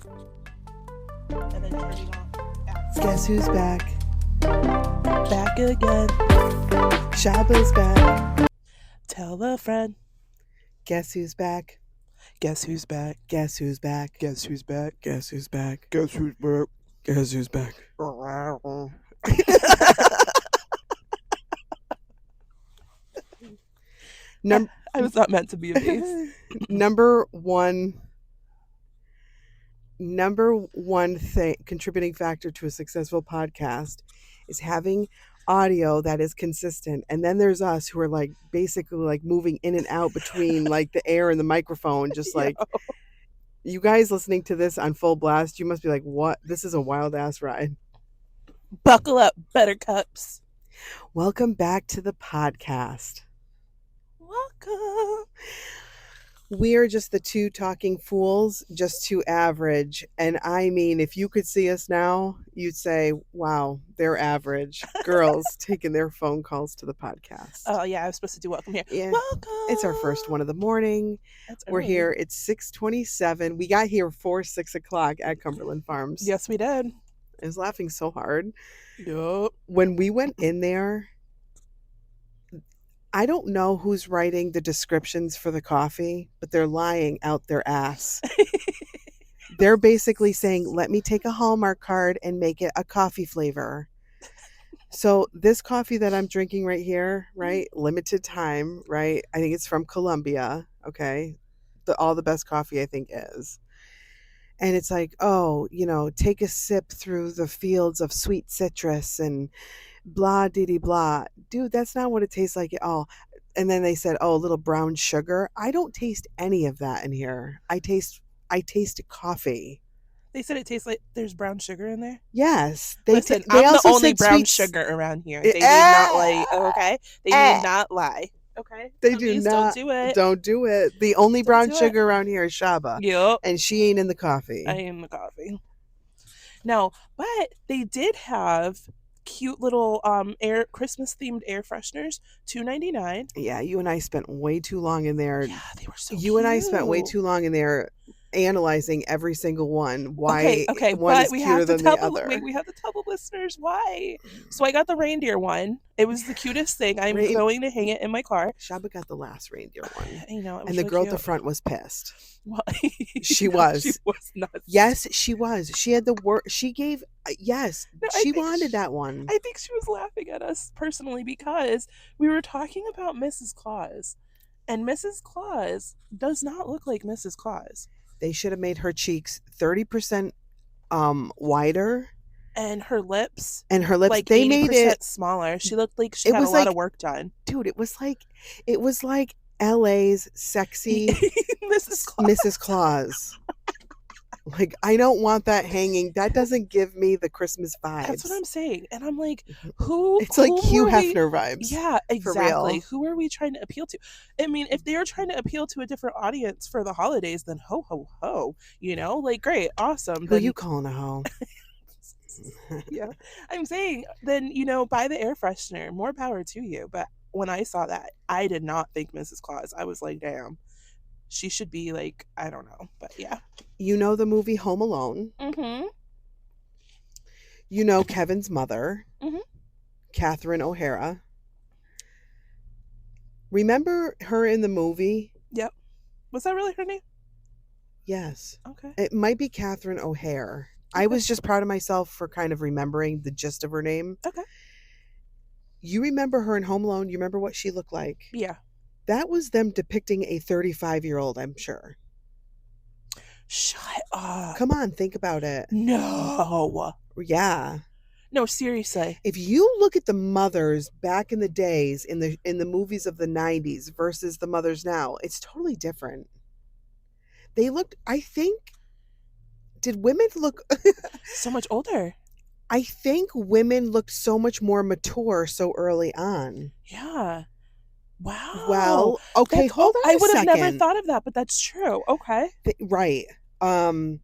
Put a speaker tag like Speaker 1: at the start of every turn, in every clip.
Speaker 1: And then turning off.
Speaker 2: Guess who's back?
Speaker 1: Back again.
Speaker 2: Shaba's back.
Speaker 1: Tell a friend.
Speaker 2: Guess who's back?
Speaker 1: Guess who's back?
Speaker 2: Guess who's back?
Speaker 1: Guess who's back?
Speaker 2: Guess who's back?
Speaker 1: Guess who's back?
Speaker 2: Guess who's back?
Speaker 1: I was not meant to be a bass.
Speaker 2: Number one thing, contributing factor to a successful podcast is having audio that is consistent. And then there's us who are like basically like moving in and out between like the air and the microphone, just like you guys listening to this on full blast, you must be like, what? This is a wild ass ride.
Speaker 1: Buckle up, buttercups.
Speaker 2: Welcome back to the podcast.
Speaker 1: Welcome.
Speaker 2: We're just the two talking fools, just too average. And I mean, if you could see us now, you'd say, wow, they're average. Girls taking their phone calls to the podcast.
Speaker 1: Oh, yeah, I was supposed to do welcome here.
Speaker 2: Yeah.
Speaker 1: Welcome.
Speaker 2: It's our first one of the morning. We're here. It's 6:27. We got here for 6 o'clock at Cumberland Farms.
Speaker 1: Yes, we did.
Speaker 2: I was laughing so hard.
Speaker 1: Yup.
Speaker 2: When we went in there, I don't know who's writing the descriptions for the coffee, but they're lying out their ass. They're basically saying, let me take a Hallmark card and make it a coffee flavor. So this coffee that I'm drinking right here, right? Limited time, right? I think it's from Colombia. Okay. All the best coffee I think is. And it's like, oh, take a sip through the fields of sweet citrus and blah, diddy, blah. Dude, that's not what it tastes like at all. And then they said, oh, a little brown sugar. I don't taste any of that in here. I taste coffee.
Speaker 1: They said it tastes like there's brown sugar in there?
Speaker 2: Yes.
Speaker 1: Listen,
Speaker 2: they
Speaker 1: I'm
Speaker 2: also
Speaker 1: the only
Speaker 2: said
Speaker 1: brown
Speaker 2: sweet
Speaker 1: sugar around here. They do not lie, okay? They do not lie. Okay?
Speaker 2: They
Speaker 1: Please
Speaker 2: do not.
Speaker 1: Don't do it.
Speaker 2: Don't do it. The only brown
Speaker 1: do
Speaker 2: sugar around here is Shaba.
Speaker 1: Yep.
Speaker 2: And she ain't in the coffee.
Speaker 1: I am the coffee. No, but they did have cute little Christmas themed air fresheners, $2.99.
Speaker 2: Yeah, you and I spent way too long in there.
Speaker 1: Yeah, they were so
Speaker 2: You
Speaker 1: cute.
Speaker 2: and I spent way too long in there analyzing every single one. Why
Speaker 1: okay,
Speaker 2: one
Speaker 1: but
Speaker 2: is
Speaker 1: we
Speaker 2: cuter
Speaker 1: have to
Speaker 2: than
Speaker 1: tell
Speaker 2: the other.
Speaker 1: we have to tell the listeners why. So I got the reindeer one. It was the cutest thing. I'm going to hang it in my car.
Speaker 2: Shaba got the last reindeer one.
Speaker 1: You know,
Speaker 2: and the
Speaker 1: really
Speaker 2: girl
Speaker 1: cute.
Speaker 2: at the front was pissed.
Speaker 1: Why?
Speaker 2: She was.
Speaker 1: She was not.
Speaker 2: Yes, she was. She had the word. She gave. Yes,
Speaker 1: No,
Speaker 2: she wanted that one.
Speaker 1: I think she was laughing at us personally because we were talking about Mrs. Claus, and Mrs. Claus does not look like Mrs. Claus.
Speaker 2: They should have made her cheeks 30% wider.
Speaker 1: And her lips.
Speaker 2: Like
Speaker 1: they
Speaker 2: 80%
Speaker 1: made it smaller. She looked like she had a lot of work done.
Speaker 2: Dude, it was like LA's sexy Mrs. Claus. Like, I don't want that hanging. That doesn't give me the Christmas vibes.
Speaker 1: That's what I'm saying. And I'm like, who?
Speaker 2: It's like Hugh Hefner vibes.
Speaker 1: Yeah, exactly.
Speaker 2: For real.
Speaker 1: Who are we trying to appeal to? I mean, if they are trying to appeal to a different audience for the holidays, then ho, ho, ho. Like, great, awesome.
Speaker 2: Who are you calling a hoe?
Speaker 1: Yeah. I'm saying, then, buy the air freshener. More power to you. But when I saw that, I did not think Mrs. Claus. I was like, damn. She should be like, I don't know, but yeah.
Speaker 2: You know the movie Home Alone?
Speaker 1: Mm-hmm.
Speaker 2: You know Kevin's mother,
Speaker 1: mm-hmm.
Speaker 2: Catherine O'Hara. Remember her in the movie?
Speaker 1: Yep. Was that really her name?
Speaker 2: Yes.
Speaker 1: Okay.
Speaker 2: It might be Catherine O'Hare. Okay. I was just proud of myself for kind of remembering the gist of her name.
Speaker 1: Okay.
Speaker 2: You remember her in Home Alone? You remember what she looked like?
Speaker 1: Yeah.
Speaker 2: That was them depicting a 35-year-old, I'm sure.
Speaker 1: Shut up.
Speaker 2: Come on, think about it.
Speaker 1: No.
Speaker 2: Yeah.
Speaker 1: No, seriously.
Speaker 2: If you look at the mothers back in the days in the movies of the 90s versus the mothers now, it's totally different. They looked, I think, did women look
Speaker 1: so much older?
Speaker 2: I think women looked so much more mature so early on.
Speaker 1: Yeah. Wow.
Speaker 2: Well, okay, hold on
Speaker 1: I would have
Speaker 2: second.
Speaker 1: never thought of that, but that's true. Okay.
Speaker 2: Right. Part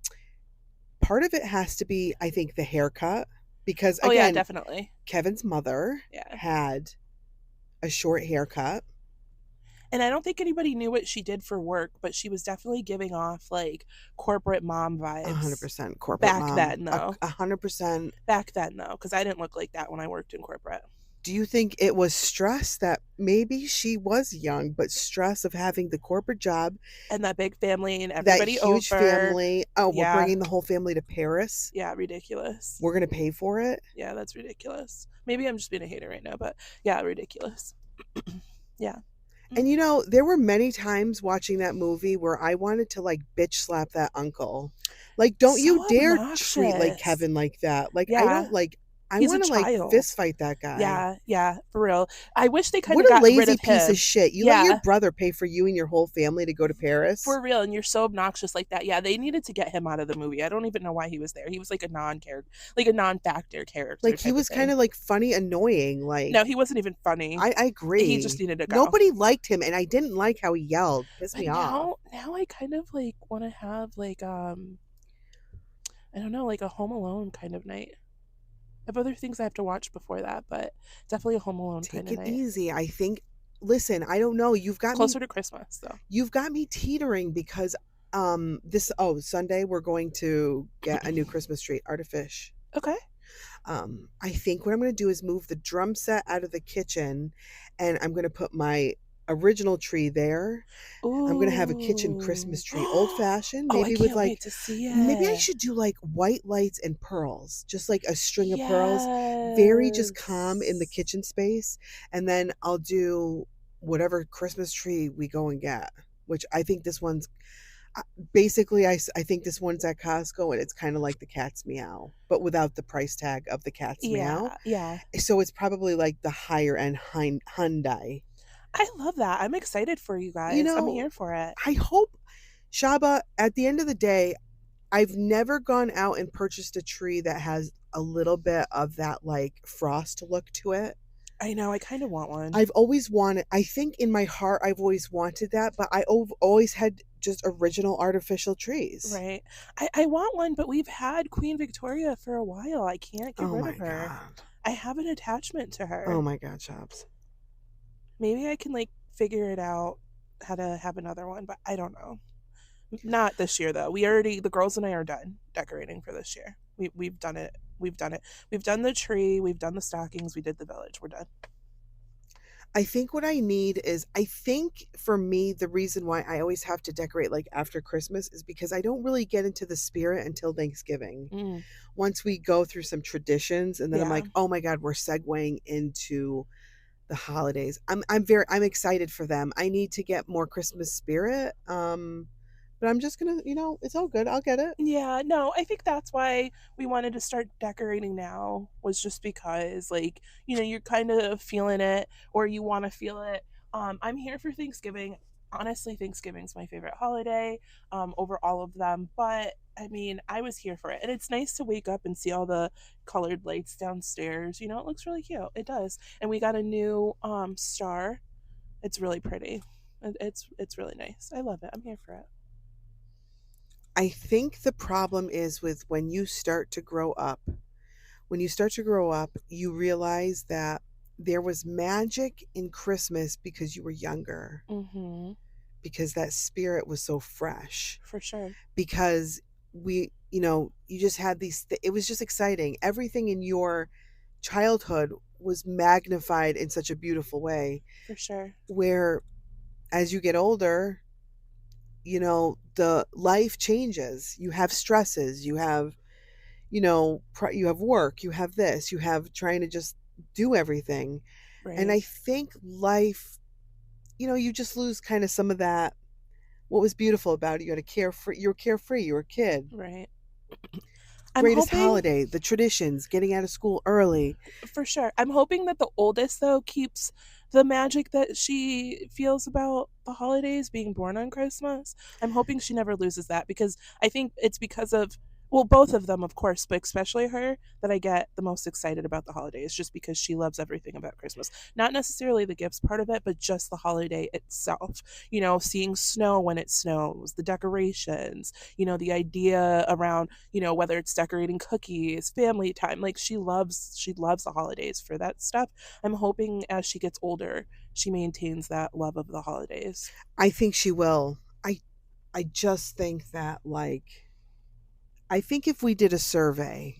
Speaker 2: of it has to be, I think, the haircut. Because, again,
Speaker 1: yeah, definitely.
Speaker 2: Kevin's mother had a short haircut.
Speaker 1: And I don't think anybody knew what she did for work, but she was definitely giving off like corporate mom vibes.
Speaker 2: 100% corporate
Speaker 1: Back
Speaker 2: mom.
Speaker 1: then, though.
Speaker 2: 100%.
Speaker 1: Back then, though, because I didn't look like that when I worked in corporate.
Speaker 2: Do you think it was stress that maybe she was young, but stress of having the corporate job,
Speaker 1: And that big family and
Speaker 2: that
Speaker 1: everybody
Speaker 2: huge
Speaker 1: over.
Speaker 2: family? Oh, we're
Speaker 1: Yeah.
Speaker 2: bringing the whole family to Paris.
Speaker 1: Yeah, ridiculous.
Speaker 2: We're going to pay for it.
Speaker 1: Yeah, that's ridiculous. Maybe I'm just being a hater right now, but yeah, ridiculous. Yeah.
Speaker 2: And
Speaker 1: Mm.
Speaker 2: there were many times watching that movie where I wanted to like bitch slap that uncle. Like, don't you
Speaker 1: So
Speaker 2: dare treat like
Speaker 1: obnoxious.
Speaker 2: Kevin like that. Like, I
Speaker 1: Yeah.
Speaker 2: don't like, I
Speaker 1: He's a
Speaker 2: want to like
Speaker 1: child.
Speaker 2: fist fight that guy.
Speaker 1: Yeah, yeah, for real. I wish they kind
Speaker 2: What
Speaker 1: of
Speaker 2: a
Speaker 1: got rid
Speaker 2: lazy
Speaker 1: of
Speaker 2: piece of
Speaker 1: him.
Speaker 2: shit. You let your
Speaker 1: Yeah,
Speaker 2: brother pay for you and your whole family to go to Paris.
Speaker 1: for real. And you're so obnoxious like that. Yeah, they needed to get him out of the movie. I don't even know why he was there. He was like a non-character, like a non-factor character
Speaker 2: Like, he
Speaker 1: type of
Speaker 2: was kind
Speaker 1: thing.
Speaker 2: of like funny, annoying.
Speaker 1: No,
Speaker 2: Like,
Speaker 1: he wasn't even funny.
Speaker 2: I
Speaker 1: He just
Speaker 2: agree.
Speaker 1: needed to go.
Speaker 2: Nobody liked him, and I didn't like how he yelled. Pissed
Speaker 1: But
Speaker 2: me off.
Speaker 1: now I kind of like want to have like I don't know, like a Home Alone kind of night. I have other things I have to watch before that, but definitely a Home Alone kind
Speaker 2: Take
Speaker 1: of
Speaker 2: it
Speaker 1: night.
Speaker 2: easy. I think. Listen, I don't know.
Speaker 1: Closer to Christmas, though.
Speaker 2: You've got me teetering because this Sunday we're going to get a new Christmas tree, artifice.
Speaker 1: Okay.
Speaker 2: I think what I'm going to do is move the drum set out of the kitchen, and I'm going to put my original tree there. I'm going to have a kitchen
Speaker 1: Ooh.
Speaker 2: Christmas tree, old fashioned,
Speaker 1: Oh, I
Speaker 2: maybe with
Speaker 1: can't wait
Speaker 2: like,
Speaker 1: to see
Speaker 2: maybe I
Speaker 1: it.
Speaker 2: should do like white lights and pearls, just like a string of pearls, very just calm in the
Speaker 1: Yes.
Speaker 2: kitchen space. And then I'll do whatever Christmas tree we go and get, which I think this one's uh, basically, I think this one's at Costco, and it's kind of like the cat's meow, but without the price tag of the cat's meow.
Speaker 1: Yeah, yeah.
Speaker 2: So it's probably like the higher end Hyundai.
Speaker 1: I love that. I'm excited for you
Speaker 2: You
Speaker 1: guys. I'm
Speaker 2: know,
Speaker 1: here for it.
Speaker 2: I hope, Shaba, at the end of the day, I've never gone out and purchased a tree that has a little bit of that like frost look to it.
Speaker 1: I know. I kind of want one.
Speaker 2: I've always wanted, I think in my heart, I've always wanted that, but I've always had just original artificial trees.
Speaker 1: Right. I want one, but we've had Queen Victoria for a while. I can't get
Speaker 2: Oh
Speaker 1: rid of
Speaker 2: my
Speaker 1: her.
Speaker 2: God.
Speaker 1: I have an attachment to
Speaker 2: Oh
Speaker 1: her.
Speaker 2: my God, Chops.
Speaker 1: Maybe I can like figure it out how to have another one, but I don't know. Not this year though. The girls and I are done decorating for this year. We've done it. We've done it. We've done the tree, we've done the stockings, we did the village. We're done.
Speaker 2: I think what I need is, I think for me, the reason why I always have to decorate like after Christmas is because I don't really get into the spirit until Thanksgiving.
Speaker 1: Mm,
Speaker 2: Once we go through some traditions, and then I'm
Speaker 1: yeah.
Speaker 2: like, oh my God, we're segueing into the holidays. I'm excited for them. I need to get more Christmas spirit. But I'm just gonna, it's all good. I'll get it.
Speaker 1: Yeah, no, I think that's why we wanted to start decorating now, was just because like, you're kind of feeling it or you want to feel it. I'm here for Thanksgiving. Honestly, Thanksgiving's my favorite holiday over all of them, but I mean, I was here for it. And it's nice to wake up and see all the colored lights downstairs. It looks really cute. It does. And we got a new star. It's really pretty. It's really nice. I love it. I'm here for it.
Speaker 2: I think the problem is with when you start to grow up. When you start to grow up, you realize that there was magic in Christmas because you were younger,
Speaker 1: Mhm.
Speaker 2: because that spirit was so fresh,
Speaker 1: For sure.
Speaker 2: because you just had it was just exciting. Everything in your childhood was magnified in such a beautiful way,
Speaker 1: For sure.
Speaker 2: where as you get older, the life changes. You have stresses, you have, you have work, you have this, you have trying to just do everything. And
Speaker 1: Right.
Speaker 2: I think life, you just lose kind of some of that, what was beautiful about it. You're carefree, you were a kid.
Speaker 1: Right. I'm
Speaker 2: Greatest
Speaker 1: hoping
Speaker 2: holiday, the traditions, getting out of school early.
Speaker 1: for sure. I'm hoping that the oldest though keeps the magic that she feels about the holidays being born on Christmas. I'm hoping she never loses that because I think it's because of Well, both of them, of course, but especially her, that I get the most excited about the holidays just because she loves everything about Christmas. Not necessarily the gifts part of it, but just the holiday itself. Seeing snow when it snows, the decorations, the idea around, whether it's decorating cookies, family time. Like she loves the holidays for that stuff. I'm hoping as she gets older, she maintains that love of the holidays.
Speaker 2: I think she will. I just think that I think if we did a survey,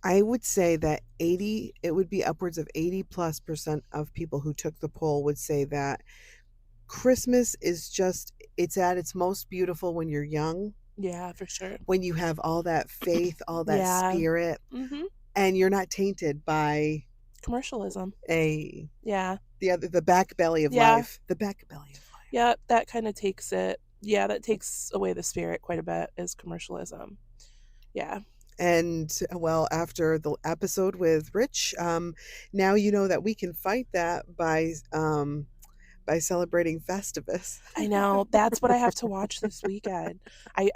Speaker 2: I would say that 80 it would be upwards of 80 plus percent of people who took the poll would say that Christmas is just it's at its most beautiful when you're young,
Speaker 1: Yeah, for sure.
Speaker 2: when you have all that faith, all that
Speaker 1: Yeah.
Speaker 2: spirit,
Speaker 1: Mhm.
Speaker 2: and you're not tainted by
Speaker 1: Commercialism.
Speaker 2: a
Speaker 1: Yeah.
Speaker 2: the back belly of
Speaker 1: Yeah.
Speaker 2: life. The back belly of life.
Speaker 1: Yeah, that kind of takes it. Yeah, that takes away the spirit quite a bit is commercialism. Yeah.
Speaker 2: And well, after the episode with Rich, now you know that we can fight that by celebrating Festivus.
Speaker 1: I know. That's what I have to watch this weekend. I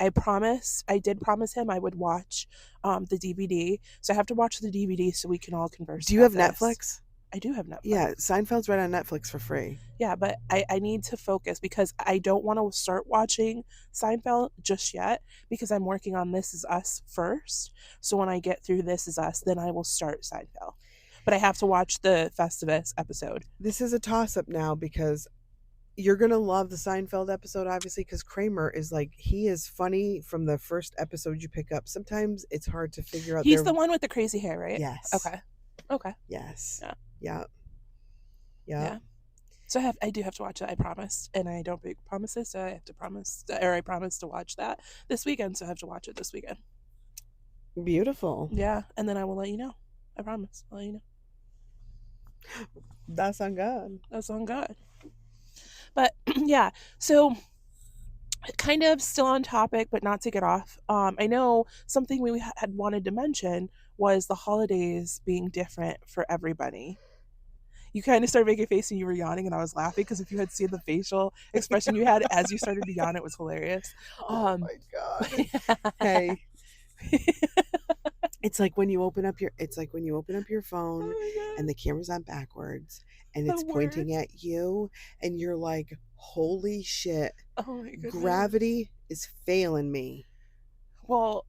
Speaker 1: did promise him I would watch the DVD. So I have to watch the DVD so we can all converse
Speaker 2: Do you have
Speaker 1: about this.
Speaker 2: Netflix?
Speaker 1: I do have Netflix.
Speaker 2: Yeah, Seinfeld's right on Netflix for free.
Speaker 1: Yeah, but I need to focus because I don't want to start watching Seinfeld just yet because I'm working on This Is Us first. So when I get through This Is Us, then I will start Seinfeld. But I have to watch the Festivus episode.
Speaker 2: This is a toss up now because you're gonna love the Seinfeld episode, obviously, because Kramer is he is funny from the first episode you pick up. Sometimes it's hard to figure out
Speaker 1: He's
Speaker 2: their
Speaker 1: the one with the crazy hair, right?
Speaker 2: yes,
Speaker 1: Okay. Okay.
Speaker 2: yes,
Speaker 1: Yeah.
Speaker 2: yeah, yeah.
Speaker 1: Yeah. So I do have to watch it. I promised, and I don't break promises, so I have to promise, or I promised to watch that this weekend. So I have to watch it this weekend.
Speaker 2: Beautiful.
Speaker 1: Yeah, and then I will let you know. I promise. I'll let you know.
Speaker 2: That's on God.
Speaker 1: That's on God. But yeah, so kind of still on topic, but not to get off. I know something we had wanted to mention was the holidays being different for everybody. You kind of started making a face and you were yawning, and I was laughing because if you had seen the facial expression you had as you started to yawn, it was hilarious.
Speaker 2: Oh
Speaker 1: Um,
Speaker 2: my God. Hey, it's like when you open up your
Speaker 1: oh
Speaker 2: phone
Speaker 1: my god,
Speaker 2: and the camera's on backwards and
Speaker 1: the
Speaker 2: it's pointing
Speaker 1: worst.
Speaker 2: at you and you're like, holy shit,
Speaker 1: Oh my goodness.
Speaker 2: gravity is failing me.
Speaker 1: Well,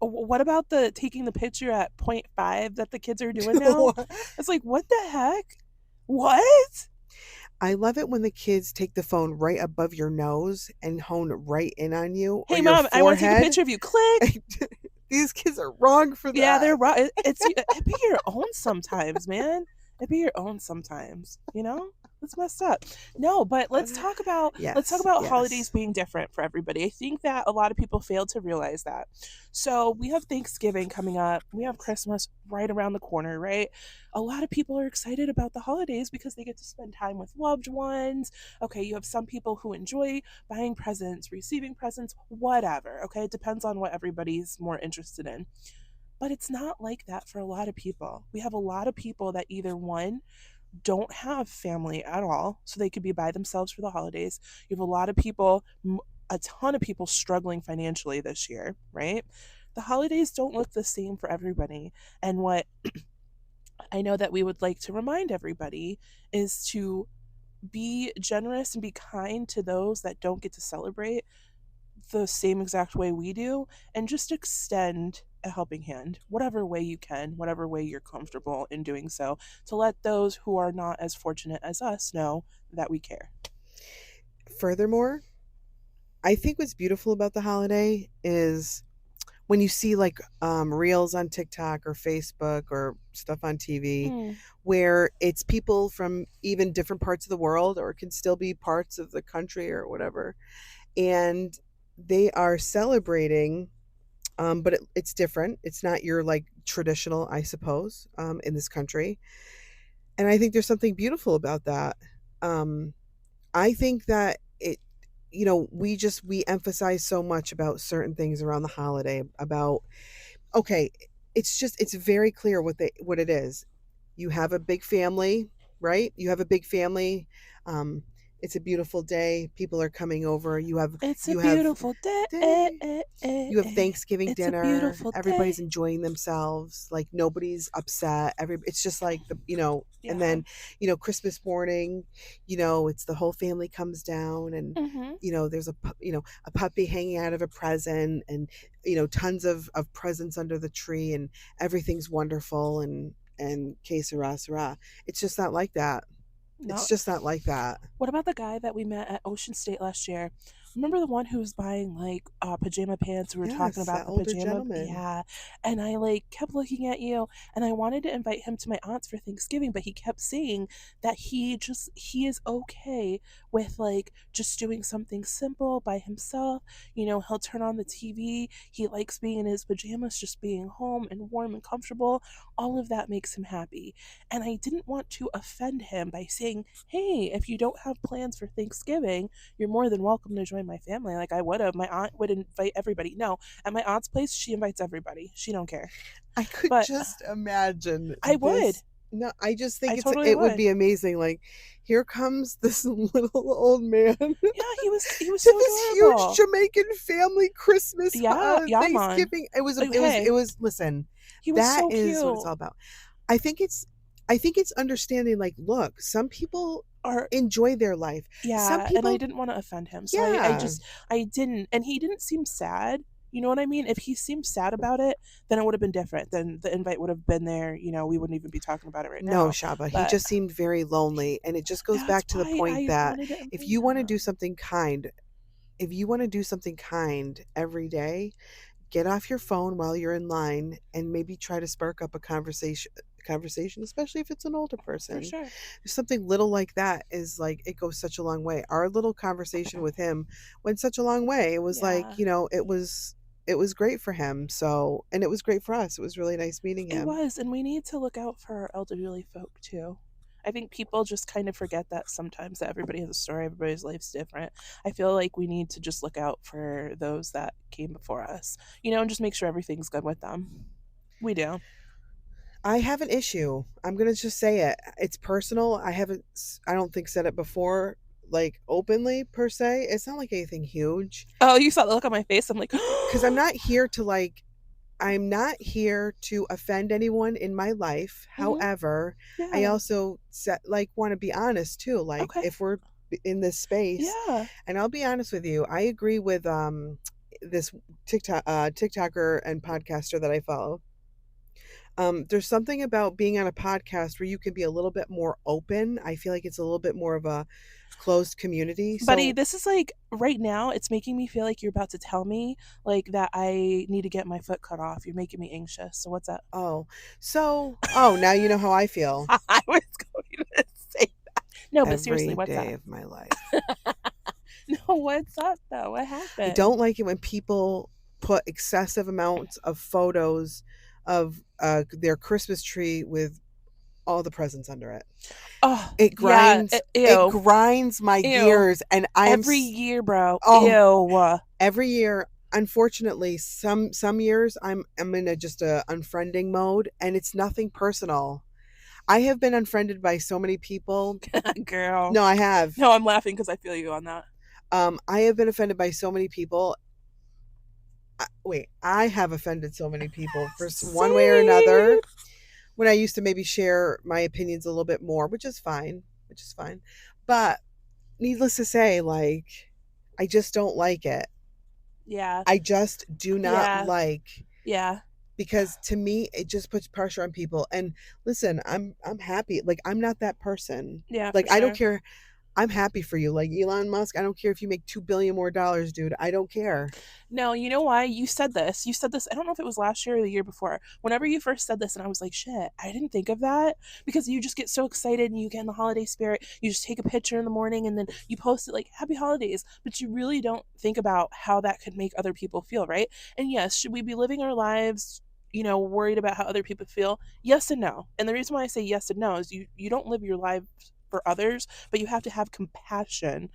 Speaker 1: what about the taking the picture at point 0.5 that the kids are doing now? It's like, what the heck? What?
Speaker 2: I love it when the kids take the phone right above your nose and hone right in on you or
Speaker 1: Hey,
Speaker 2: your
Speaker 1: mom, I want to take a
Speaker 2: forehead.
Speaker 1: picture of you. Click.
Speaker 2: These kids are wrong for
Speaker 1: Yeah, they're
Speaker 2: that.
Speaker 1: right. It be your own sometimes, man. It be your own sometimes. It's messed up. No, but let's talk
Speaker 2: Yes,
Speaker 1: about holidays
Speaker 2: yes.
Speaker 1: being different for everybody. I think that a lot of people fail to realize that. So we have Thanksgiving coming up. We have Christmas right around the corner, right? A lot of people are excited about the holidays because they get to spend time with loved ones. Okay, you have some people who enjoy buying presents, receiving presents, whatever. Okay, it depends on what everybody's more interested in. But it's not like that for a lot of people. We have a lot of people that either one, don't have family at all, so they could be by themselves for the holidays. You have a lot of people, a ton of people struggling financially this year, right? The holidays don't look the same for everybody. And what I know that we would like to remind everybody is to be generous and be kind to those that don't get to celebrate the same exact way we do, and just extend a helping hand, whatever way you can, whatever way you're comfortable in doing so, to let those who are not as fortunate as us know that we care.
Speaker 2: Furthermore, I think what's beautiful about the holiday is when you see reels on TikTok or Facebook or stuff on TV
Speaker 1: Hmm.
Speaker 2: where it's people from even different parts of the world or it can still be parts of the country or whatever, and they are celebrating, but it's different. It's not your traditional, I suppose, in this country, and I think there's something beautiful about that. Um, I think that we emphasize so much about certain things around the holiday about okay, it's very clear what it is. You have a big family, right? You have a big family. Um, It's a beautiful day. People are coming over.
Speaker 1: It's a
Speaker 2: you have
Speaker 1: beautiful day.
Speaker 2: day. You have Thanksgiving
Speaker 1: It's a
Speaker 2: dinner.
Speaker 1: beautiful
Speaker 2: Everybody's
Speaker 1: day.
Speaker 2: enjoying themselves. Like nobody's upset. It's just like and
Speaker 1: Yeah.
Speaker 2: then, Christmas morning, it's the whole family comes down and
Speaker 1: Mm-hmm.
Speaker 2: there's a puppy hanging out of a present and tons of presents under the tree and everything's wonderful and que sera sera. It's just not like that. It's
Speaker 1: No.
Speaker 2: just not like that.
Speaker 1: What about the guy that we met at Ocean State last year? Remember the one who was buying like pajama pants? We were talking
Speaker 2: Yes,
Speaker 1: about
Speaker 2: that
Speaker 1: the
Speaker 2: older
Speaker 1: pajama.
Speaker 2: gentleman.
Speaker 1: Yeah. And I like kept looking at you and I wanted to invite him to my aunt's for Thanksgiving, but he kept saying that he is okay with like just doing something simple by himself. He'll turn on the TV. He likes being in his pajamas, just being home and warm and comfortable. All of that makes him happy. And I didn't want to offend him by saying, hey, if you don't have plans for Thanksgiving, you're more than welcome to join my family. Like I would have. My aunt would invite everybody. No, at my aunt's place, she invites everybody. She don't care.
Speaker 2: I could
Speaker 1: But
Speaker 2: just imagine
Speaker 1: I would.
Speaker 2: this. No, I just
Speaker 1: I
Speaker 2: think
Speaker 1: totally
Speaker 2: it would
Speaker 1: would.
Speaker 2: be amazing. Like, here comes this little old man to
Speaker 1: Yeah, he was so
Speaker 2: this huge
Speaker 1: adorable.
Speaker 2: Jamaican family Christmas
Speaker 1: Yeah, yeah, man.
Speaker 2: Thanksgiving.
Speaker 1: Hey,
Speaker 2: Listen,
Speaker 1: he was
Speaker 2: that
Speaker 1: so
Speaker 2: is what it's
Speaker 1: cute.
Speaker 2: all about. I think it's I think it's understanding like, look, some people
Speaker 1: Or
Speaker 2: enjoy their life. Some
Speaker 1: yeah, and I
Speaker 2: people,
Speaker 1: didn't want to offend him. So I
Speaker 2: yeah.
Speaker 1: just I didn't, and he didn't seem sad. You know what I mean? If he seemed sad about it, then it would have been different. Then the invite would have been there. We wouldn't even be talking about it right
Speaker 2: No,
Speaker 1: now.
Speaker 2: Shaba. He
Speaker 1: But
Speaker 2: just seemed very lonely. And it just goes
Speaker 1: that's
Speaker 2: back to the
Speaker 1: why
Speaker 2: point
Speaker 1: I
Speaker 2: that
Speaker 1: wanted to
Speaker 2: if
Speaker 1: invite
Speaker 2: you want to do
Speaker 1: him.
Speaker 2: something kind, if you want to do something kind every day, get off your phone while you're in line and maybe try to spark up a conversation, especially if it's an older
Speaker 1: For
Speaker 2: person.
Speaker 1: sure.
Speaker 2: Something little like that is like it goes such a long way. Our little conversation with him went such a long way. It was like,
Speaker 1: Yeah,
Speaker 2: it was great for him. So, and it was great for us. It was really nice meeting
Speaker 1: it
Speaker 2: him.
Speaker 1: was. And we need to look out for our elderly folk too. I think people just kind of forget that sometimes that everybody has a story, everybody's life's different. I feel like we need to just look out for those that came before us, and just make sure everything's good with them. We do.
Speaker 2: I have an issue. I'm going to just say it. It's personal. I don't think said it before, like openly per se. It's not like anything huge.
Speaker 1: Oh, you saw the look on my face. I'm like,
Speaker 2: Because I'm not here to offend anyone in my life.
Speaker 1: hmm,
Speaker 2: However, I
Speaker 1: yeah,
Speaker 2: also want to be honest too. Like
Speaker 1: okay,
Speaker 2: if we're in this space,
Speaker 1: yeah.
Speaker 2: and I'll be honest with you, I agree with this TikToker and podcaster that I follow. There's something about being on a podcast where you can be a little bit more open. I feel like it's a little bit more of a closed community.
Speaker 1: Buddy,
Speaker 2: So,
Speaker 1: this is like right now, it's making me feel like you're about to tell me like that I need to get my foot cut off. You're making me anxious. So what's up?
Speaker 2: oh, oh, now you know how I feel
Speaker 1: I was going to say no, but seriously,
Speaker 2: every
Speaker 1: what's
Speaker 2: day
Speaker 1: up?
Speaker 2: of my life.
Speaker 1: No, what's up though? What
Speaker 2: I
Speaker 1: happened?
Speaker 2: don't like it when people put excessive amounts of photos of their Christmas tree with all the presents under it.
Speaker 1: Oh,
Speaker 2: It
Speaker 1: yeah.
Speaker 2: grinds. It
Speaker 1: Ew.
Speaker 2: grinds my
Speaker 1: Ew.
Speaker 2: gears, and
Speaker 1: Every year, bro.
Speaker 2: oh,
Speaker 1: Ew.
Speaker 2: every year. Unfortunately, some years I'm in a just a unfriending mode, and it's nothing personal. I have been unfriended by so many people.
Speaker 1: Girl.
Speaker 2: No, I have.
Speaker 1: No, I'm laughing because I feel you on that.
Speaker 2: I have been offended by so many people. Wait, I have offended so many people for one way or
Speaker 1: Same.
Speaker 2: another. When I used to maybe share my opinions a little bit more, which is fine, But needless to say, like, I just don't like it.
Speaker 1: Yeah.
Speaker 2: I just do not
Speaker 1: Yeah.
Speaker 2: like
Speaker 1: Yeah.
Speaker 2: because to me it just puts pressure on people. And listen, I'm happy. Like I'm not that person.
Speaker 1: Yeah,
Speaker 2: Like
Speaker 1: for
Speaker 2: I don't
Speaker 1: sure.
Speaker 2: care. I'm happy for you. Like Elon Musk, I don't care if you make 2 billion more dollars, dude. I don't care.
Speaker 1: No, you know why? You said this. You said this. I don't know if it was last year or the year before. Whenever you first said this, and I was like, shit, I didn't think of that because you just get so excited and you get in the holiday spirit. You just take a picture in the morning and then you post it like, happy holidays. But you really don't think about how that could make other people feel, right? And yes, should we be living our lives? Worried about how other people feel? Yes and no. And the reason why I say yes and no is you don't live your life for others, but you have to have compassion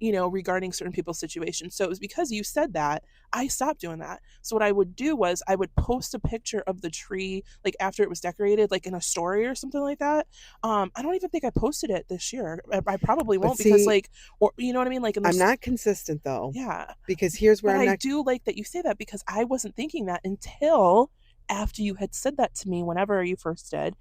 Speaker 1: regarding certain people's situations. So it was because you said that I stopped doing that. So what I would do was I would post a picture of the tree like after it was decorated, like in a story or something like that. I don't even think I posted it this year. I probably
Speaker 2: But
Speaker 1: won't because
Speaker 2: see,
Speaker 1: like, or you know what I mean? Like, and
Speaker 2: I'm
Speaker 1: there's,
Speaker 2: not consistent though,
Speaker 1: yeah.
Speaker 2: because here's where
Speaker 1: But
Speaker 2: I'm
Speaker 1: I
Speaker 2: not.
Speaker 1: do like that you say that because I wasn't thinking that until after you had said that to me whenever you first did.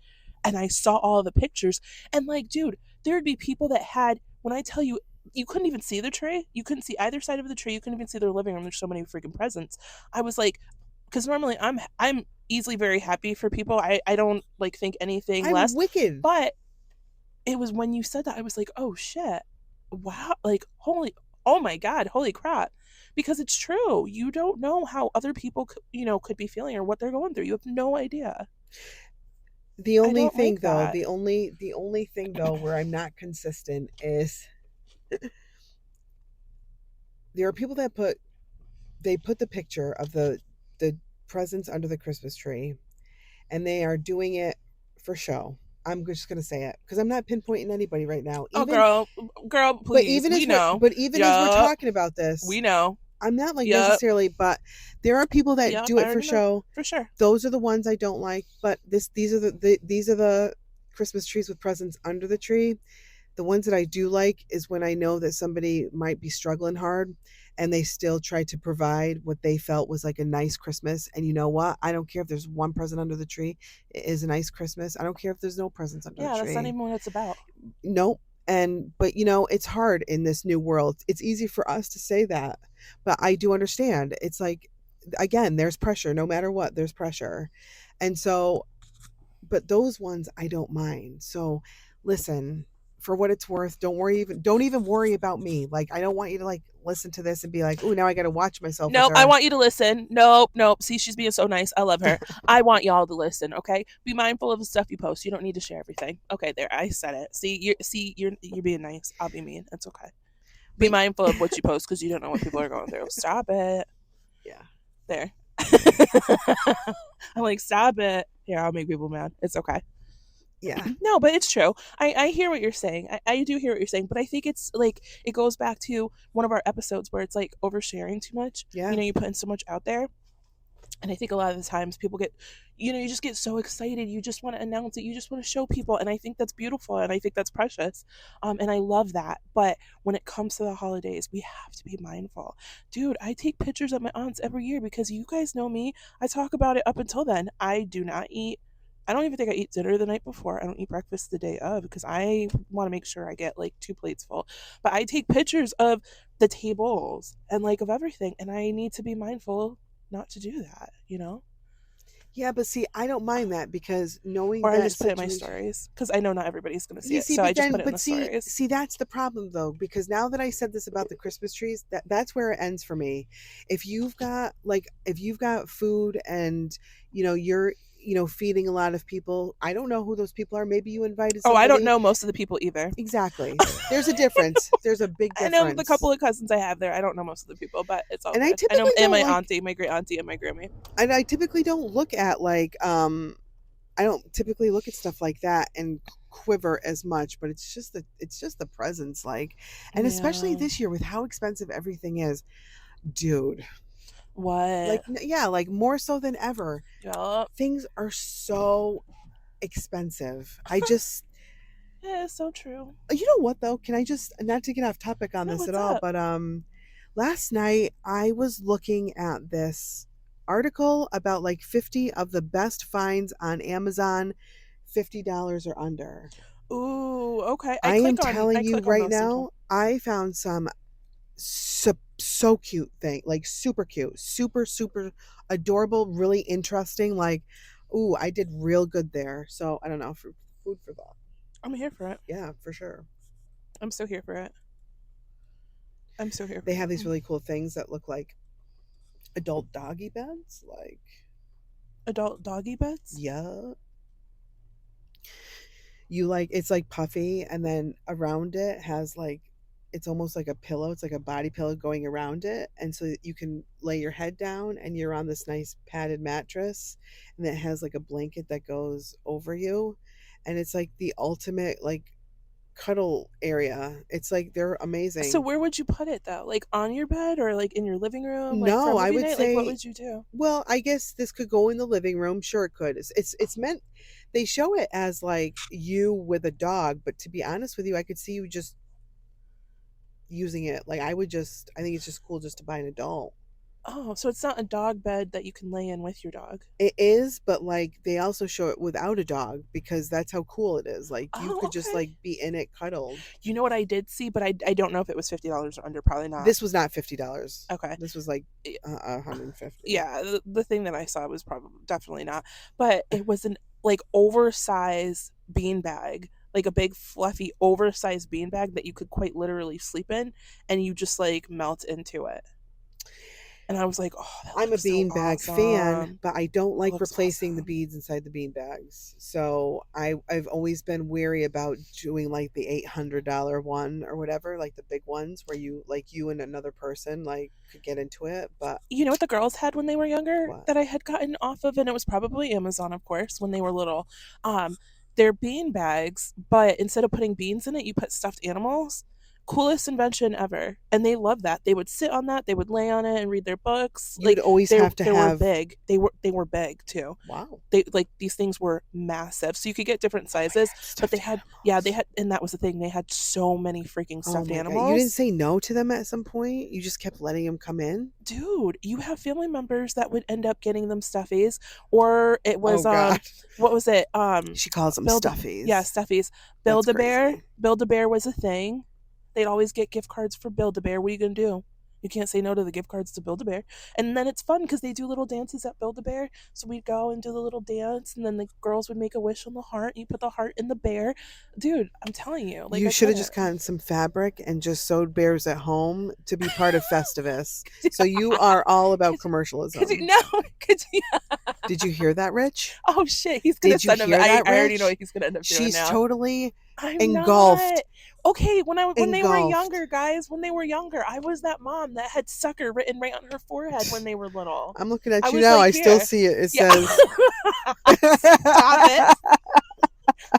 Speaker 1: And I saw all the pictures. And like, dude, there would be people that had, when I tell you, you couldn't even see the tree. You couldn't see either side of the tree. You couldn't even see their living room. There's so many freaking presents. I was like, because normally I'm easily very happy for people. I don't like think anything
Speaker 2: I'm
Speaker 1: less.
Speaker 2: wicked.
Speaker 1: But it was when you said that I was like, "Oh shit. Wow, like holy oh my god, holy crap." Because it's true. You don't know how other people could be feeling or what they're going through. You have no idea.
Speaker 2: The
Speaker 1: I
Speaker 2: only
Speaker 1: don't
Speaker 2: thing
Speaker 1: like
Speaker 2: though,
Speaker 1: that.
Speaker 2: the only thing though where I'm not consistent is there are people that put the picture of the presents under the Christmas tree, and they are doing it for show. I'm just gonna say it because I'm not pinpointing anybody right now.
Speaker 1: Oh
Speaker 2: Even
Speaker 1: girl,
Speaker 2: but
Speaker 1: please.
Speaker 2: even
Speaker 1: We
Speaker 2: as we're
Speaker 1: know.
Speaker 2: but even as we're
Speaker 1: Yup.
Speaker 2: talking about this,
Speaker 1: We know.
Speaker 2: I'm not like
Speaker 1: Yup.
Speaker 2: necessarily, but there are people that
Speaker 1: Yup.
Speaker 2: do
Speaker 1: I
Speaker 2: it for
Speaker 1: already know.
Speaker 2: show.
Speaker 1: For sure.
Speaker 2: Those are the ones I don't like. But these are the Christmas trees with presents under the tree. The ones that I do like is when I know that somebody might be struggling hard and they still try to provide what they felt was like a nice Christmas. And you know what? I don't care if there's one present under the tree. It is a nice Christmas. I don't care if there's no presents under the
Speaker 1: Yeah, that's not
Speaker 2: tree.
Speaker 1: even what it's about.
Speaker 2: Nope. And but it's hard in this new world. It's easy for us to say that, but I do understand. It's like again, there's pressure no matter what, there's pressure. And so but those ones I don't mind. So listen, for what it's worth, don't even worry about me. Like I don't want you to like listen to this and be like, "Oh, now I got to watch myself with
Speaker 1: Nope, I
Speaker 2: her."
Speaker 1: want you to listen. Nope, nope. See, she's being so nice. I love her. I want y'all to listen, okay? Be mindful of the stuff you post. You don't need to share everything. Okay, there. I said it. See, you're being nice. I'll be mean. It's okay. Be
Speaker 2: But
Speaker 1: mindful of what you post because you don't know what people are going through. Stop it.
Speaker 2: yeah.
Speaker 1: There. I'm like, stop it. Here, I'll make people mad. It's okay.
Speaker 2: Yeah.
Speaker 1: No, but it's true. I hear what you're saying. I do hear what you're saying, but I think it's like it goes back to one of our episodes where it's like oversharing too much.
Speaker 2: Yeah.
Speaker 1: You put in so much out there. And I think a lot of the times people get, you just get so excited. You just want to announce it. You just want to show people. And I think that's beautiful. And I think that's precious. And I love that. But when it comes to the holidays, we have to be mindful. Dude, I take pictures of my aunts every year because you guys know me. I talk about it up until then. I do not eat. I don't even think I eat dinner the night before. I don't eat breakfast the day of because I want to make sure I get like 2 plates full. But I take pictures of the tables and like of everything. And I need to be mindful not to do that.
Speaker 2: Yeah, but see, I don't mind that because knowing
Speaker 1: Or I
Speaker 2: that
Speaker 1: just put it in my
Speaker 2: situation.
Speaker 1: stories because I know not everybody's going to see
Speaker 2: You
Speaker 1: it.
Speaker 2: see,
Speaker 1: So I
Speaker 2: but
Speaker 1: just
Speaker 2: then,
Speaker 1: put it in
Speaker 2: but
Speaker 1: the
Speaker 2: see,
Speaker 1: stories.
Speaker 2: see, that's the problem though, because now that I said this about the Christmas trees, that's where it ends for me. If you've got food and you're feeding a lot of people, I don't know who those people are. Maybe you invited
Speaker 1: Oh, I don't
Speaker 2: somebody.
Speaker 1: know most of the people either.
Speaker 2: Exactly. There's a difference. There's a big
Speaker 1: I know the
Speaker 2: difference.
Speaker 1: couple of cousins I have there. I don't know most of the people, but it's all
Speaker 2: And I
Speaker 1: good. I know,
Speaker 2: typically
Speaker 1: and
Speaker 2: don't
Speaker 1: my
Speaker 2: like,
Speaker 1: auntie, my great auntie, and my Grammy.
Speaker 2: and I typically don't look at like, I don't typically look at stuff like that and quiver as much, but it's just the presence, like, and especially
Speaker 1: Yeah.
Speaker 2: this year with how expensive everything is, dude. Like,
Speaker 1: What?
Speaker 2: yeah, like more so than ever.
Speaker 1: Yup.
Speaker 2: Things are so expensive. I just,
Speaker 1: Yeah, it's so true.
Speaker 2: you know what though? Can I just not to get off topic on
Speaker 1: No,
Speaker 2: this at
Speaker 1: what's
Speaker 2: all,
Speaker 1: up?
Speaker 2: but last night I was looking at this article about like 50 of the best finds on Amazon, $50 or under.
Speaker 1: Ooh, okay. I
Speaker 2: I am
Speaker 1: click on
Speaker 2: telling
Speaker 1: I
Speaker 2: you
Speaker 1: click on
Speaker 2: right
Speaker 1: those sometimes.
Speaker 2: now, I found some so cute thing, like super cute, super super adorable, really interesting. Like, ooh, I did real good there. So I don't know, for food for thought.
Speaker 1: I'm here for it.
Speaker 2: Yeah, for sure.
Speaker 1: I'm so here for it. I'm so here
Speaker 2: They
Speaker 1: for
Speaker 2: have these
Speaker 1: it.
Speaker 2: really cool things that look like adult doggy beds. Like,
Speaker 1: Adult doggy beds.
Speaker 2: yeah, you like it's like puffy, and then around it has like it's almost like a pillow. It's like a body pillow going around it, and so that you can lay your head down, and you're on this nice padded mattress, and it has like a blanket that goes over you, and it's like the ultimate like cuddle area. It's like they're
Speaker 1: So
Speaker 2: amazing.
Speaker 1: where would you put it though? Like on your bed or like in your living room, like for a
Speaker 2: No, I
Speaker 1: movie
Speaker 2: would
Speaker 1: night? Like what
Speaker 2: say,
Speaker 1: would you do?
Speaker 2: well, I guess this could go in the living room. Sure, it could. It's meant. They show it as like you with a dog, but to be honest with you, I could see you just using it. Like I would just. I think it's just cool just to buy an adult.
Speaker 1: Oh, so it's not a dog bed that you can lay in with your dog.
Speaker 2: It is, but like they also show it without a dog because that's how cool it is. Like you
Speaker 1: Oh,
Speaker 2: could just
Speaker 1: okay.
Speaker 2: like be in it cuddled.
Speaker 1: You know what I did see, but I don't know if it was $50 or under. Probably not.
Speaker 2: This was not $50.
Speaker 1: Okay.
Speaker 2: This was like 150.
Speaker 1: Yeah, the thing that I saw was probably definitely not, but it was an like oversized beanbag, like a big fluffy oversized beanbag that you could quite literally sleep in, and you just like melt into it. And I was like, oh, that
Speaker 2: I'm a
Speaker 1: looks so
Speaker 2: beanbag fan,
Speaker 1: awesome.
Speaker 2: but I don't
Speaker 1: That
Speaker 2: like
Speaker 1: looks
Speaker 2: replacing the
Speaker 1: awesome.
Speaker 2: beads inside the beanbags. So I've always been weary about doing like the $800 one or whatever, like the big ones where you like you and another person like could get into it. But
Speaker 1: You know what the girls had when they were younger
Speaker 2: what?
Speaker 1: that I had gotten off of, and it was probably Amazon, of course, when they were little. Um, they're bean bags, but instead of putting beans in it, you put stuffed animals. Coolest invention ever, and they loved that. They would sit on that, they would lay on it and read their books.
Speaker 2: You'd
Speaker 1: Like
Speaker 2: always
Speaker 1: they
Speaker 2: have to
Speaker 1: they were
Speaker 2: have.
Speaker 1: big. They were big too.
Speaker 2: Wow.
Speaker 1: They like these things were massive, so you could get different
Speaker 2: Oh my
Speaker 1: sizes.
Speaker 2: God,
Speaker 1: But they
Speaker 2: stuffed
Speaker 1: had yeah they
Speaker 2: animals.
Speaker 1: had, and that was the thing. They had so many freaking
Speaker 2: Oh
Speaker 1: stuffed
Speaker 2: my God. You didn't
Speaker 1: animals.
Speaker 2: say no to them at some point? You just kept letting them come in?
Speaker 1: Dude, you have family members that would end up getting them stuffies, or it
Speaker 2: Oh
Speaker 1: was
Speaker 2: God.
Speaker 1: what was it?
Speaker 2: She calls them
Speaker 1: Build yeah,
Speaker 2: stuffies.
Speaker 1: stuffies.
Speaker 2: That's
Speaker 1: Build a bear.
Speaker 2: crazy.
Speaker 1: Build a bear was a thing. They'd always get gift cards for Build a Bear. What are you gonna do? You can't say no to the gift cards to Build a Bear. And then it's fun because they do little dances at Build a Bear. So we'd go and do the little dance, and then the girls would make a wish on the heart. And you put the heart in the bear. Dude, I'm telling you, like
Speaker 2: You
Speaker 1: I
Speaker 2: should have just
Speaker 1: couldn't.
Speaker 2: gotten some fabric and just sewed bears at home to be part of Festivus. So you are all about
Speaker 1: could, could you
Speaker 2: commercialism.
Speaker 1: no? Could you?
Speaker 2: Did you hear that, Rich?
Speaker 1: Oh shit, he's gonna
Speaker 2: Did you
Speaker 1: send him.
Speaker 2: hear that,
Speaker 1: I already know
Speaker 2: Rich?
Speaker 1: what he's gonna end up doing
Speaker 2: She's
Speaker 1: now.
Speaker 2: totally
Speaker 1: I'm not.
Speaker 2: engulfed.
Speaker 1: Okay, when they were
Speaker 2: Engulfed.
Speaker 1: younger, guys, when they were younger, I was that mom that had sucker written right on her forehead when they were little.
Speaker 2: I'm looking
Speaker 1: I
Speaker 2: at you
Speaker 1: was
Speaker 2: now.
Speaker 1: like,
Speaker 2: I still
Speaker 1: here.
Speaker 2: see it. It
Speaker 1: Yeah.
Speaker 2: says.
Speaker 1: Stop it.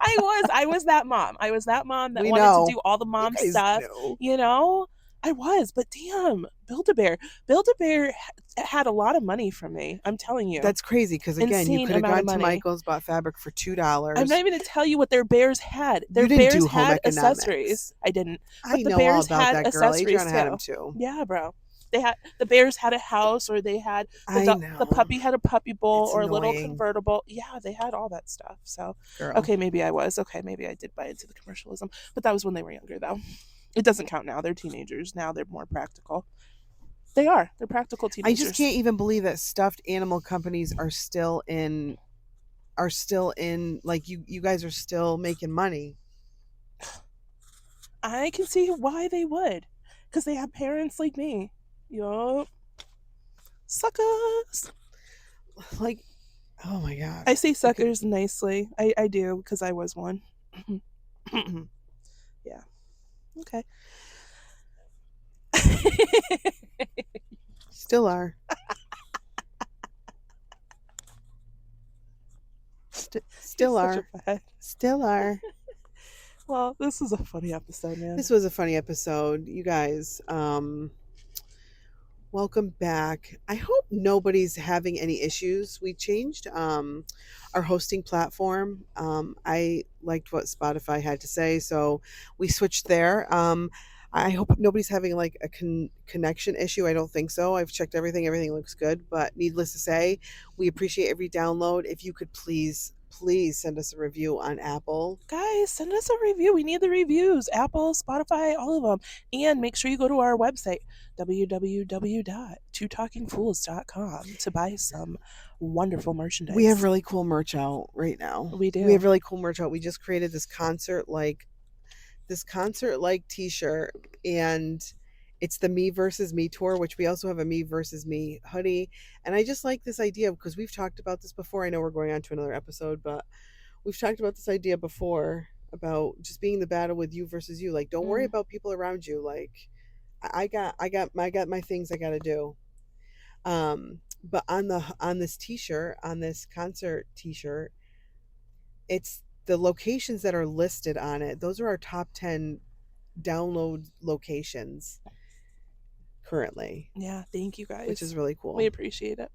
Speaker 1: I was that mom. I was that mom that
Speaker 2: We
Speaker 1: wanted to
Speaker 2: know.
Speaker 1: do all the
Speaker 2: You
Speaker 1: mom
Speaker 2: guys
Speaker 1: stuff,
Speaker 2: know.
Speaker 1: you know? I was, but damn, Build a Bear. Build a Bear had a lot of money from me. I'm telling you.
Speaker 2: That's crazy because, again, you
Speaker 1: Insane
Speaker 2: could have
Speaker 1: amount of
Speaker 2: gone to
Speaker 1: money.
Speaker 2: Michael's, bought fabric for
Speaker 1: I'm not
Speaker 2: $2.
Speaker 1: even going to tell you what their bears had. Their
Speaker 2: You didn't
Speaker 1: bears
Speaker 2: do home
Speaker 1: had accessories.
Speaker 2: economics.
Speaker 1: I didn't.
Speaker 2: I
Speaker 1: But the
Speaker 2: know all
Speaker 1: bears
Speaker 2: about
Speaker 1: had
Speaker 2: that girl.
Speaker 1: accessories
Speaker 2: Adriana had him
Speaker 1: too.
Speaker 2: too.
Speaker 1: Yeah, bro. The bears had a house, or they had
Speaker 2: I
Speaker 1: the
Speaker 2: know.
Speaker 1: puppy had a puppy bowl
Speaker 2: It's
Speaker 1: or a little
Speaker 2: annoying,
Speaker 1: convertible. Yeah, they had all that stuff. So,
Speaker 2: girl.
Speaker 1: okay, maybe I was. Okay, maybe I did buy into the commercialism. But that was when they were younger though. It doesn't count now. They're teenagers. Now they're more practical. They are. They're practical
Speaker 2: I just
Speaker 1: teenagers.
Speaker 2: can't even believe that stuffed animal companies are still in like you guys are still making money.
Speaker 1: I can see why they would. Because they have parents like me. Yup. Suckers.
Speaker 2: Like, oh my God.
Speaker 1: I say
Speaker 2: I could
Speaker 1: suckers nicely. I do because I was one. Yeah. Okay.
Speaker 2: still are.
Speaker 1: You're
Speaker 2: Still
Speaker 1: such a
Speaker 2: are.
Speaker 1: bad.
Speaker 2: Still are.
Speaker 1: Well, this was a funny episode, man.
Speaker 2: This was a funny episode. You guys, welcome back. I hope nobody's having any issues. We changed our hosting platform. I liked what Spotify had to say, so we switched there. I hope nobody's having like a connection issue. I don't think so. I've checked everything. Everything looks good. But needless to say, we appreciate every download. If you could please send us a review on Apple.
Speaker 1: Guys, send us a review. We need the reviews. Apple, Spotify, all of them. And make sure you go to our website, www.twotalkingfools.com, to buy some wonderful
Speaker 2: We have
Speaker 1: merchandise.
Speaker 2: really cool merch out right now.
Speaker 1: We
Speaker 2: We have
Speaker 1: do.
Speaker 2: really cool merch out. We just created this concert like t-shirt, and it's the Me Versus Me tour, which we also have a Me Versus Me hoodie. And I just like this idea because we've talked about this before. I know we're going on to another episode, but we've talked about this idea before about just being the battle with you versus you. Like, don't worry
Speaker 1: Mm.
Speaker 2: about people around you. Like, I got my things I got to do. But on this t-shirt, on this concert t-shirt, it's the locations that are listed on it, those are our top 10 download locations currently,
Speaker 1: Yeah, thank you
Speaker 2: which is
Speaker 1: guys.
Speaker 2: really
Speaker 1: We
Speaker 2: cool.
Speaker 1: appreciate it.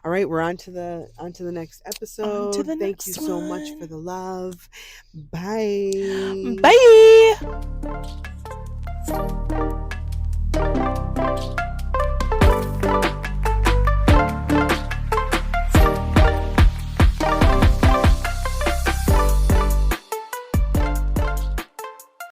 Speaker 2: All right, we're on to the next
Speaker 1: On to
Speaker 2: episode.
Speaker 1: the
Speaker 2: Thank you
Speaker 1: next
Speaker 2: so much for
Speaker 1: one.
Speaker 2: the love. Bye.
Speaker 1: Bye.